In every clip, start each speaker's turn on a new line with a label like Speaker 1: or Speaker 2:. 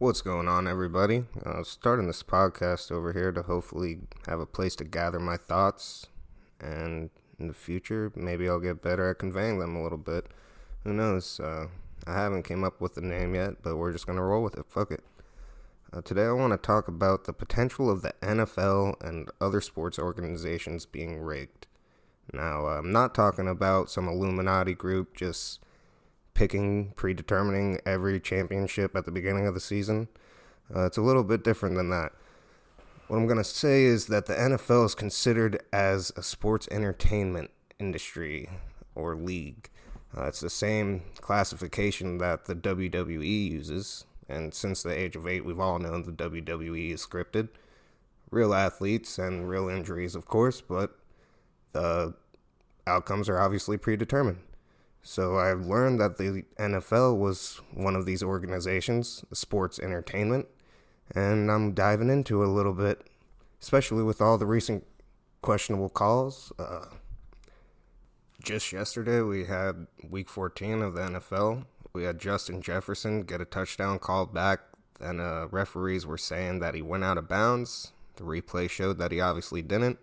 Speaker 1: What's going on, everybody? Starting this podcast over here to hopefully have a place to gather my thoughts, and in the future, maybe I'll get better at conveying them a little bit. Who knows? I haven't came up with a name yet, but we're just gonna roll with it. Fuck it. Today, I want to talk about the potential of the NFL and other sports organizations being rigged. Now, I'm not talking about some Illuminati group just predetermining every championship at the beginning of the season. It's a little bit different than that. What I'm going to say is that the NFL is considered as a sports entertainment industry or league. It's the same classification that the WWE uses, and since the age of 8, we've all known the WWE is scripted. Real athletes and real injuries, of course, but the outcomes are obviously predetermined. So I've learned that the NFL was one of these organizations, sports entertainment, and I'm diving into it a little bit, especially with all the recent questionable calls. Just yesterday, we had Week 14 of the NFL. We had Justin Jefferson get a touchdown called back, and referees were saying that he went out of bounds. The replay showed that he obviously didn't.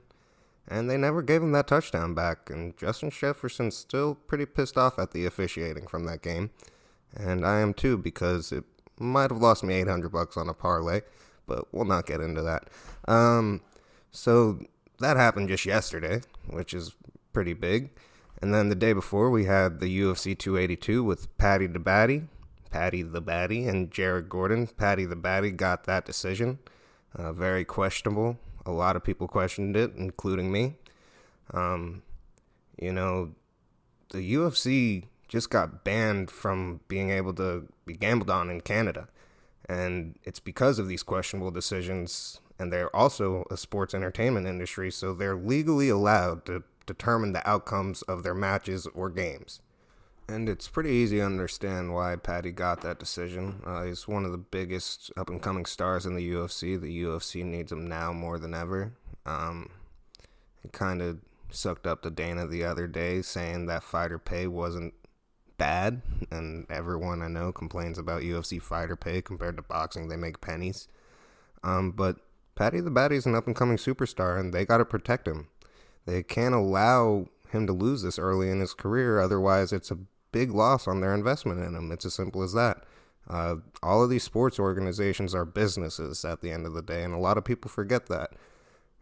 Speaker 1: And they never gave him that touchdown back, and Justin Jefferson's still pretty pissed off at the officiating from that game. And I am too, because it might have lost me $800 on a parlay, but we'll not get into that. So that happened just yesterday, which is pretty big. And then the day before, we had the UFC 282 with Paddy the Baddy, and Jared Gordon. Paddy the Baddy got that decision. Very questionable. A lot of people questioned it, including me. The UFC just got banned from being able to be gambled on in Canada. And it's because of these questionable decisions. And they're also a sports entertainment industry, so they're legally allowed to determine the outcomes of their matches or games. And it's pretty easy to understand why Paddy got that decision. He's one of the biggest up-and-coming stars in the UFC. The UFC needs him now more than ever. He kind of sucked up to Dana the other day, saying that fighter pay wasn't bad. And everyone I know complains about UFC fighter pay compared to boxing. They make pennies. But Paddy the Baddy's an up-and-coming superstar, and they got to protect him. They can't allow him to lose this early in his career. Otherwise, it's a big loss on their investment in him. It's as simple as that. All of these sports organizations are businesses at the end of the day, and a lot of people forget that.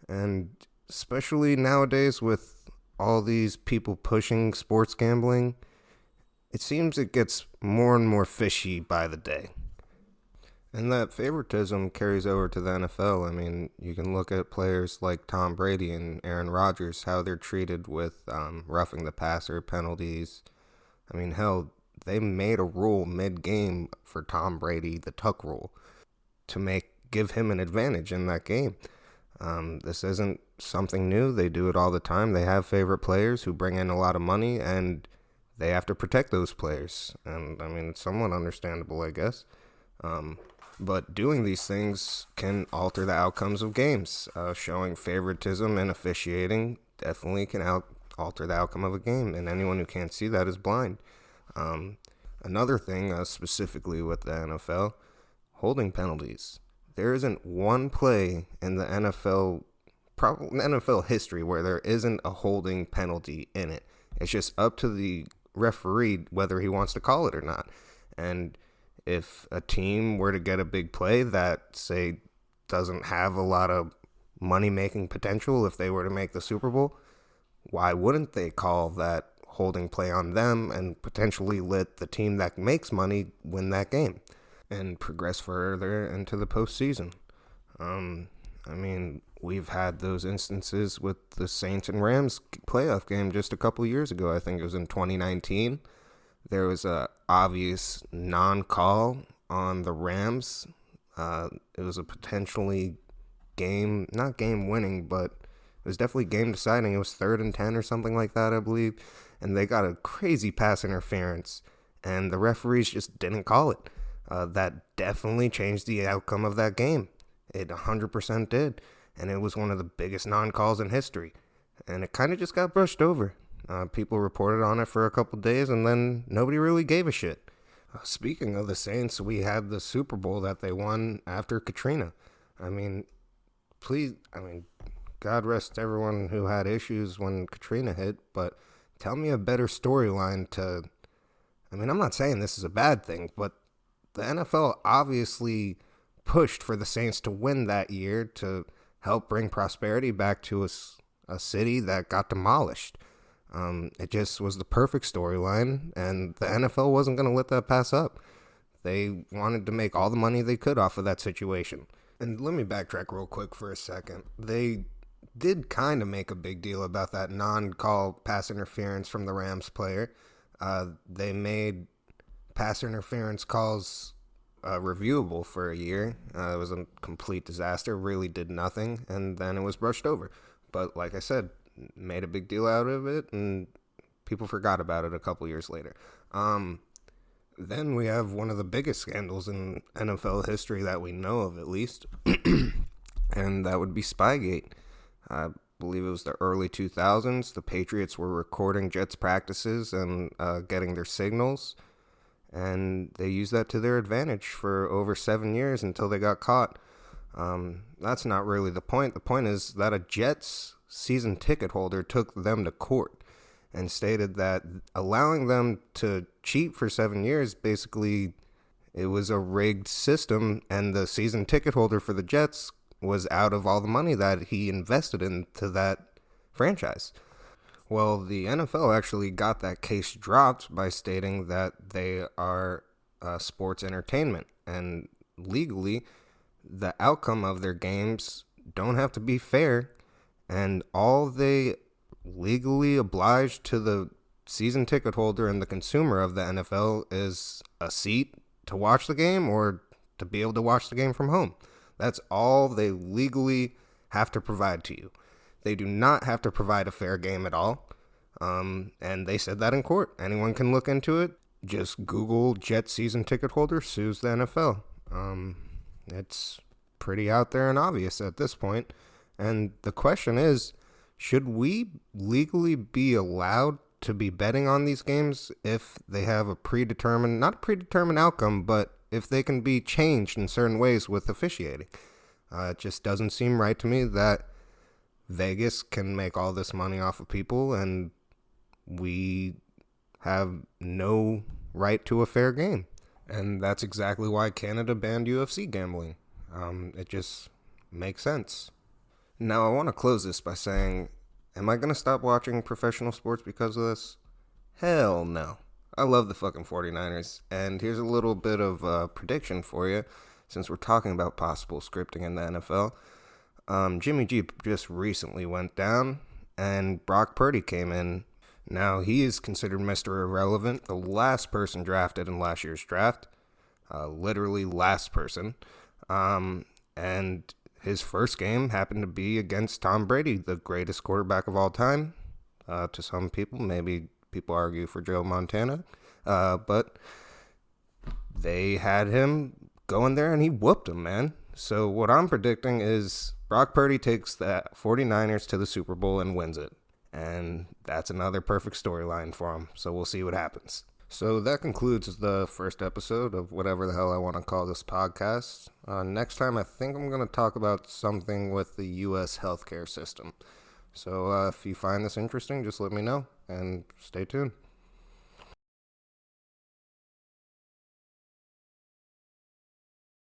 Speaker 1: And especially nowadays with all these people pushing sports gambling, it seems it gets more and more fishy by the day. And that favoritism carries over to the NFL. I mean, you can look at players like Tom Brady and Aaron Rodgers, how they're treated with roughing the passer penalties. I mean, hell, they made a rule mid-game for Tom Brady, the tuck rule, to give him an advantage in that game. This isn't something new. They do it all the time. They have favorite players who bring in a lot of money, and they have to protect those players. And, I mean, it's somewhat understandable, I guess. But doing these things can alter the outcomes of games. Showing favoritism and officiating definitely can alter the outcome of a game, and anyone who can't see that is blind. Another thing, specifically with the NFL, holding penalties. There isn't one play in the NFL history where there isn't a holding penalty in it. It's just up to the referee whether he wants to call it or not. And if a team were to get a big play that, say, doesn't have a lot of money-making potential if they were to make the Super Bowl, why wouldn't they call that holding play on them and potentially let the team that makes money win that game and progress further into the postseason? I mean, we've had those instances with the Saints and Rams playoff game just a couple years ago. I think it was in 2019. There was a obvious non-call on the Rams. It was a potentially not game winning, but it was definitely game deciding. It was 3rd and 10 or something like that, I believe. And they got a crazy pass interference, and the referees just didn't call it. That definitely changed the outcome of that game. It 100% did. And it was one of the biggest non-calls in history. And it kind of just got brushed over. People reported on it for a couple days, and then nobody really gave a shit. Speaking of the Saints, we had the Super Bowl that they won after Katrina. I mean, God rest everyone who had issues when Katrina hit, but tell me a better storyline to. I'm not saying this is a bad thing, but the NFL obviously pushed for the Saints to win that year to help bring prosperity back to a city that got demolished. It just was the perfect storyline, and the NFL wasn't going to let that pass up. They wanted to make all the money they could off of that situation. And let me backtrack real quick for a second. They did kind of make a big deal about that non-call pass interference from the Rams player. They made pass interference calls reviewable for a year. It was a complete disaster, really did nothing, and then it was brushed over. But like I said, made a big deal out of it, and people forgot about it a couple years later. Then we have one of the biggest scandals in NFL history that we know of, at least, and that would be Spygate. I believe it was the early 2000s. The Patriots were recording Jets practices and getting their signals, and they used that to their advantage for over 7 years until they got caught. That's not really the point. The point is that a Jets season ticket holder took them to court and stated that allowing them to cheat for 7 years, basically, it was a rigged system, and the season ticket holder for the Jets was out of all the money that he invested into that franchise. Well, the NFL actually got that case dropped by stating that they are sports entertainment, and legally, the outcome of their games don't have to be fair, and all they legally obliged to the season ticket holder and the consumer of the NFL is a seat to watch the game or to be able to watch the game from home. That's all they legally have to provide to you. They do not have to provide a fair game at all. And they said that in court. Anyone can look into it. Just Google Jet season ticket holder sues the NFL. It's pretty out there and obvious at this point. And the question is, should we legally be allowed to be betting on these games if they have not a predetermined outcome, but if they can be changed in certain ways with officiating? It just doesn't seem right to me that Vegas can make all this money off of people and we have no right to a fair game. And that's exactly why Canada banned UFC gambling. It just makes sense. Now, I want to close this by saying, am I going to stop watching professional sports because of this? Hell no. I love the fucking 49ers. And here's a little bit of prediction for you, since we're talking about possible scripting in the NFL. Jimmy G just recently went down, and Brock Purdy came in. Now, he is considered Mr. Irrelevant, the last person drafted in last year's draft. Literally last person. And his first game happened to be against Tom Brady, the greatest quarterback of all time. To some people, maybe people argue for Joe Montana. But they had him going there and he whooped him, man. So what I'm predicting is Brock Purdy takes the 49ers to the Super Bowl and wins it. And that's another perfect storyline for him. So we'll see what happens. So that concludes the first episode of whatever the hell I want to call this podcast. Next time, I think I'm going to talk about something with the U.S. healthcare system. So if you find this interesting, just let me know and stay tuned.